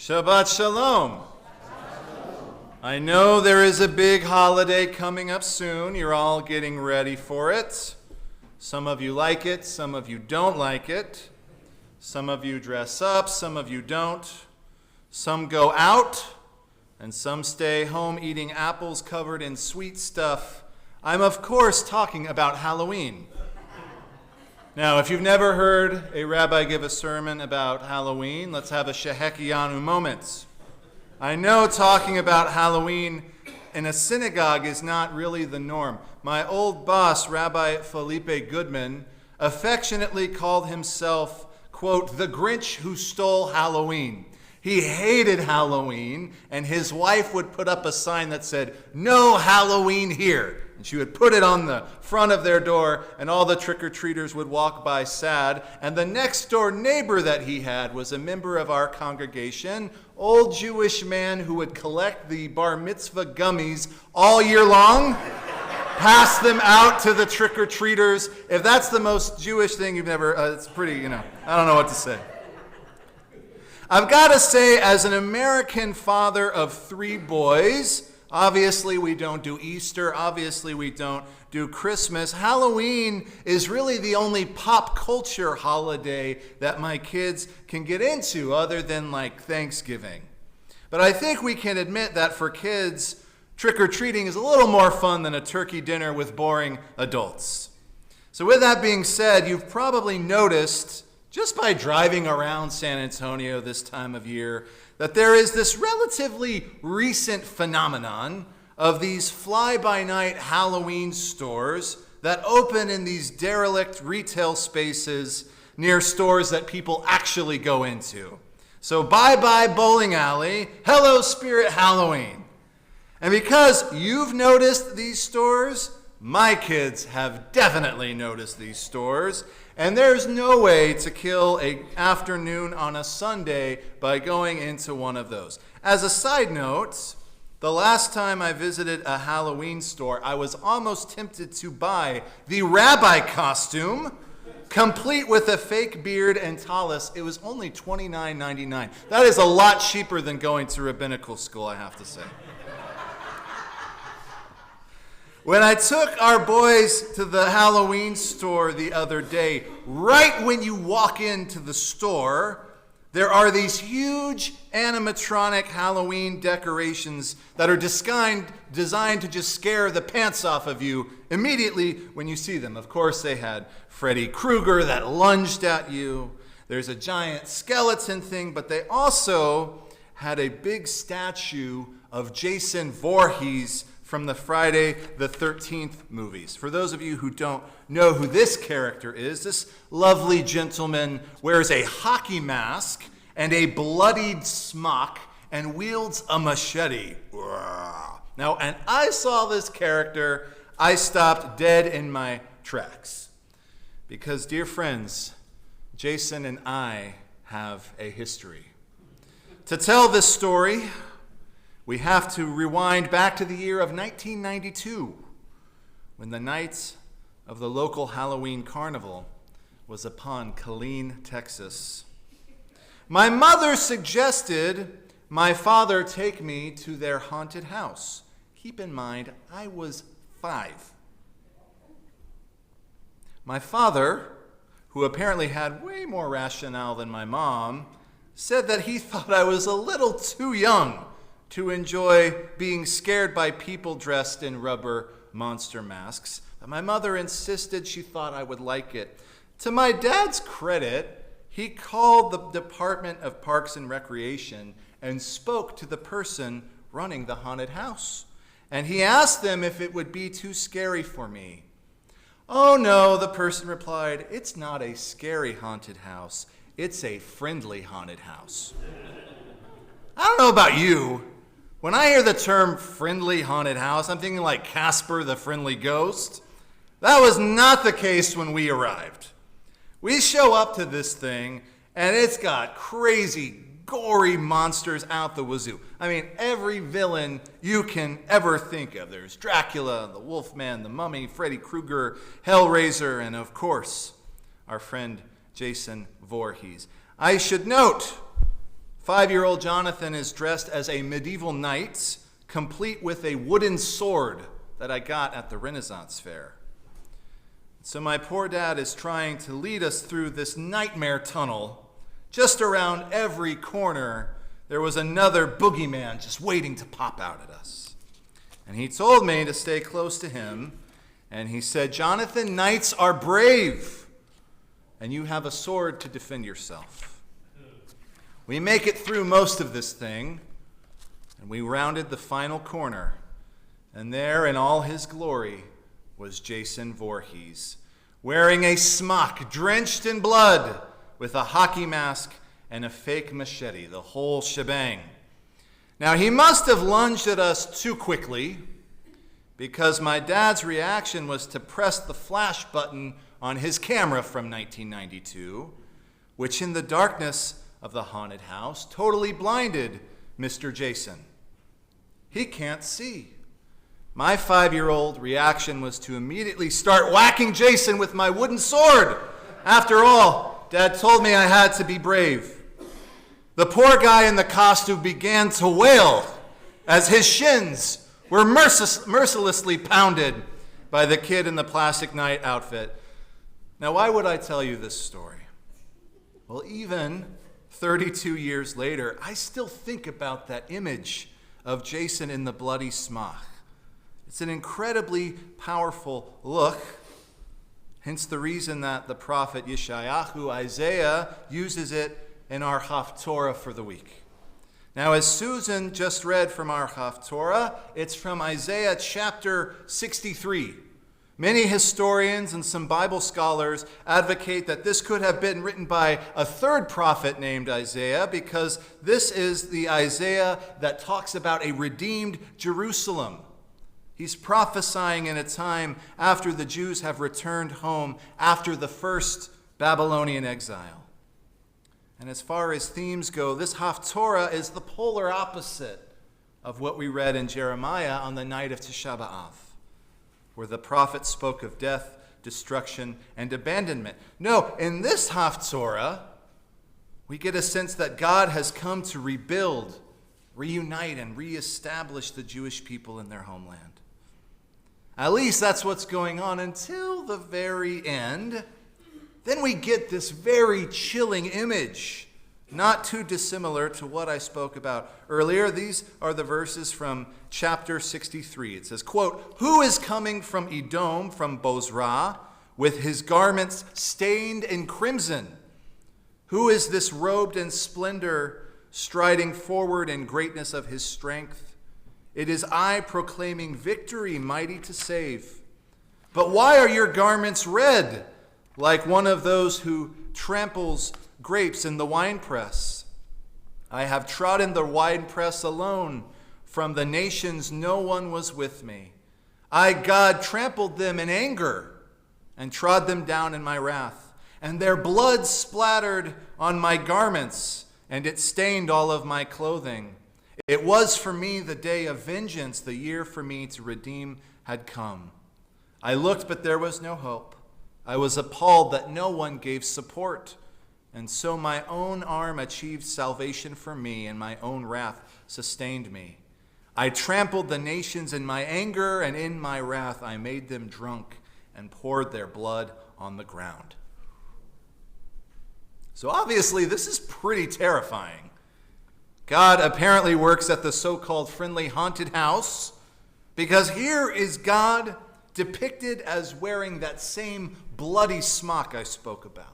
Shabbat Shalom. I know there is a big holiday coming up soon. You're all getting ready for it. Some of you like it, some of you don't like it. Some of you dress up, some of you don't. Some go out, and some stay home eating apples covered in sweet stuff. I'm, of course, talking about Halloween. Now, if you've never heard a rabbi give a sermon about Halloween, let's have a Shehekiyanu moment. I know talking about Halloween in a synagogue is not really the norm. My old boss, Rabbi Felipe Goodman, affectionately called himself, quote, the Grinch who stole Halloween. He hated Halloween, and his wife would put up a sign that said, "No Halloween here." And she would put it on the front of their door, and all the trick-or-treaters would walk by sad. And the next-door neighbor that he had was a member of our congregation, old Jewish man who would collect the bar mitzvah gummies all year long, pass them out to the trick-or-treaters. If that's the most Jewish thing you've never, it's pretty, I don't know what to say. I've got to say, as an American father of 3 boys, obviously we don't do Easter, obviously we don't do Christmas. Halloween is really the only pop culture holiday that my kids can get into other than like Thanksgiving. But I think we can admit that for kids, trick-or-treating is a little more fun than a turkey dinner with boring adults. So with that being said, you've probably noticed just by driving around San Antonio this time of year, that there is this relatively recent phenomenon of these fly-by-night Halloween stores that open in these derelict retail spaces near stores that people actually go into. So bye-bye bowling alley, hello Spirit Halloween. And because you've noticed these stores, my kids have definitely noticed these stores. And there's no way to kill an afternoon on a Sunday by going into one of those. As a side note, the last time I visited a Halloween store, I was almost tempted to buy the Rabbi costume, complete with a fake beard and tallis. It was only $29.99. That is a lot cheaper than going to rabbinical school, I have to say. When I took our boys to the Halloween store the other day, right when you walk into the store, there are these huge animatronic Halloween decorations that are designed to just scare the pants off of you immediately when you see them. Of course, they had Freddy Krueger that lunged at you. There's a giant skeleton thing, but they also had a big statue of Jason Voorhees from the Friday the 13th movies. For those of you who don't know who this character is, this lovely gentleman wears a hockey mask and a bloodied smock and wields a machete. Now, and I saw this character, I stopped dead in my tracks. Because, dear friends, Jason and I have a history. To tell this story, we have to rewind back to the year of 1992, when the night of the local Halloween carnival was upon Killeen, Texas. My mother suggested my father take me to their haunted house. Keep in mind, I was 5. My father, who apparently had way more rationale than my mom, said that he thought I was a little too young to enjoy being scared by people dressed in rubber monster masks. But my mother insisted she thought I would like it. To my dad's credit, he called the Department of Parks and Recreation and spoke to the person running the haunted house. And he asked them if it would be too scary for me. "Oh no," the person replied, "it's not a scary haunted house. It's a friendly haunted house." I don't know about you. When I hear the term friendly haunted house, I'm thinking like Casper the Friendly Ghost. That was not the case when we arrived. We show up to this thing, and it's got crazy, gory monsters out the wazoo. I mean, every villain you can ever think of. There's Dracula, the Wolfman, the Mummy, Freddy Krueger, Hellraiser, and of course, our friend Jason Voorhees. I should note, 5-year-old Jonathan is dressed as a medieval knight, complete with a wooden sword that I got at the Renaissance Fair. So my poor dad is trying to lead us through this nightmare tunnel. Just around every corner, there was another boogeyman just waiting to pop out at us. And he told me to stay close to him, and he said, "Jonathan, knights are brave, and you have a sword to defend yourself." We make it through most of this thing, and we rounded the final corner, and there in all his glory was Jason Voorhees, wearing a smock drenched in blood with a hockey mask and a fake machete, the whole shebang. Now, he must have lunged at us too quickly, because my dad's reaction was to press the flash button on his camera from 1992, which in the darkness of the haunted house totally blinded Mr. Jason. He can't see. My 5-year-old reaction was to immediately start whacking Jason with my wooden sword. After all, Dad told me I had to be brave. The poor guy in the costume began to wail as his shins were mercilessly pounded by the kid in the plastic knight outfit. Now, why would I tell you this story? Well, even 32 years later, I still think about that image of Jason in the bloody smock. It's an incredibly powerful look, hence the reason that the prophet Yeshayahu, Isaiah, uses it in our Haftorah for the week. Now, as Susan just read from our Haftorah, it's from Isaiah chapter 63. Many historians and some Bible scholars advocate that this could have been written by a third prophet named Isaiah, because this is the Isaiah that talks about a redeemed Jerusalem. He's prophesying in a time after the Jews have returned home after the first Babylonian exile. And as far as themes go, this Haftorah is the polar opposite of what we read in Jeremiah on the night of Tisha B'Av, where the prophet spoke of death, destruction, and abandonment. No, in this Haftorah, we get a sense that God has come to rebuild, reunite, and reestablish the Jewish people in their homeland. At least that's what's going on until the very end. Then we get this very chilling image, not too dissimilar to what I spoke about earlier. These are the verses from chapter 63. It says, quote, "Who is coming from Edom, from Bozrah, with his garments stained in crimson? Who is this robed in splendor, striding forward in greatness of his strength? It is I proclaiming victory, mighty to save. But why are your garments red, like one of those who tramples grapes in the winepress? I have trodden the winepress alone. From the nations no one was with me. I, God, trampled them in anger and trod them down in my wrath. And their blood splattered on my garments, and it stained all of my clothing. It was for me the day of vengeance, the year for me to redeem had come. I looked, but there was no hope. I was appalled that no one gave support. And so my own arm achieved salvation for me, and my own wrath sustained me. I trampled the nations in my anger, and in my wrath I made them drunk and poured their blood on the ground." So obviously this is pretty terrifying. God apparently works at the so-called friendly haunted house, because here is God depicted as wearing that same bloody smock I spoke about.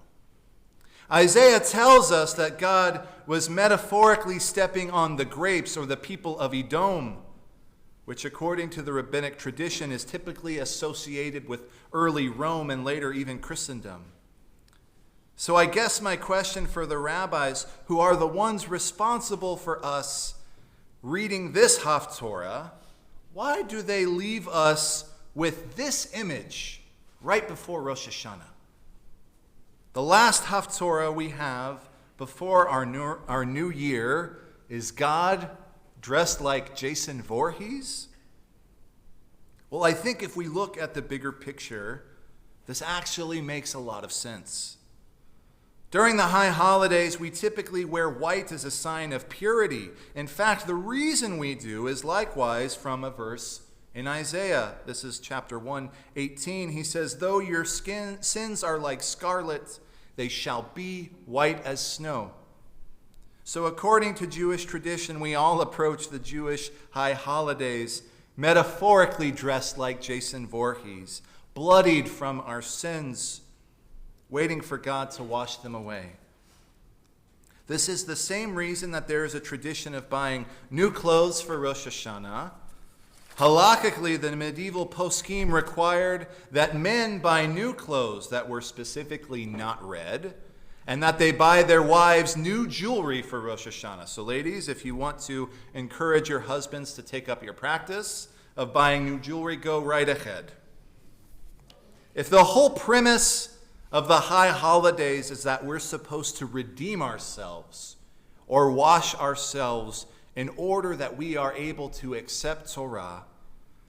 Isaiah tells us that God was metaphorically stepping on the grapes, or the people of Edom, which according to the rabbinic tradition is typically associated with early Rome and later even Christendom. So I guess my question for the rabbis, who are the ones responsible for us reading this Haftorah, why do they leave us with this image right before Rosh Hashanah? The last Haftorah we have before our new year is God dressed like Jason Voorhees? Well, I think if we look at the bigger picture, this actually makes a lot of sense. During the high holidays, we typically wear white as a sign of purity. In fact, the reason we do is likewise from a verse in Isaiah. This is chapter 1:18. He says, "Though your sins are like scarlet, they shall be white as snow." So according to Jewish tradition, we all approach the Jewish high holidays metaphorically dressed like Jason Voorhees, bloodied from our sins, waiting for God to wash them away. This is the same reason that there is a tradition of buying new clothes for Rosh Hashanah. Halakhically, the medieval poskim required that men buy new clothes that were specifically not red, and that they buy their wives new jewelry for Rosh Hashanah. So ladies, if you want to encourage your husbands to take up your practice of buying new jewelry, go right ahead. If the whole premise of the high holidays is that we're supposed to redeem ourselves or wash ourselves in order that we are able to accept Torah,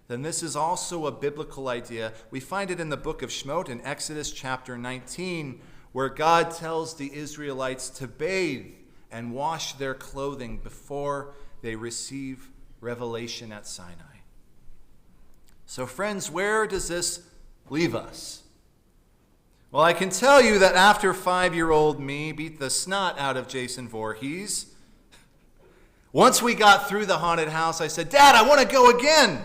then this is also a biblical idea. We find it in the book of Shemot in Exodus chapter 19, where God tells the Israelites to bathe and wash their clothing before they receive revelation at Sinai. So friends, where does this leave us? Well, I can tell you that after 5-year-old me beat the snot out of Jason Voorhees, once we got through the haunted house, I said, "Dad, I want to go again."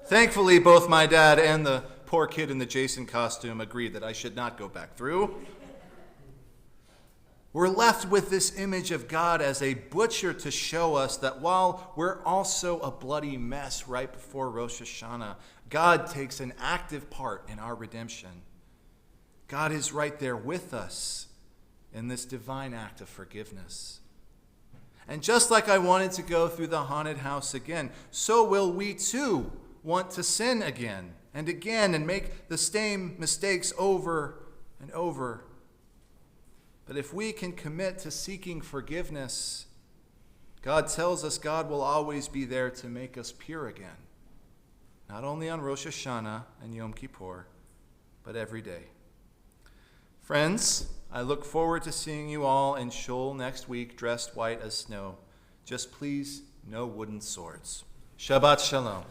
Thankfully, both my dad and the poor kid in the Jason costume agreed that I should not go back through. We're left with this image of God as a butcher to show us that while we're also a bloody mess right before Rosh Hashanah, God takes an active part in our redemption. God is right there with us in this divine act of forgiveness. And just like I wanted to go through the haunted house again, so will we too want to sin again and make the same mistakes over and over. But if we can commit to seeking forgiveness, God tells us God will always be there to make us pure again. Not only on Rosh Hashanah and Yom Kippur, but every day. Friends, I look forward to seeing you all in Shul next week, dressed white as snow. Just please, no wooden swords. Shabbat Shalom.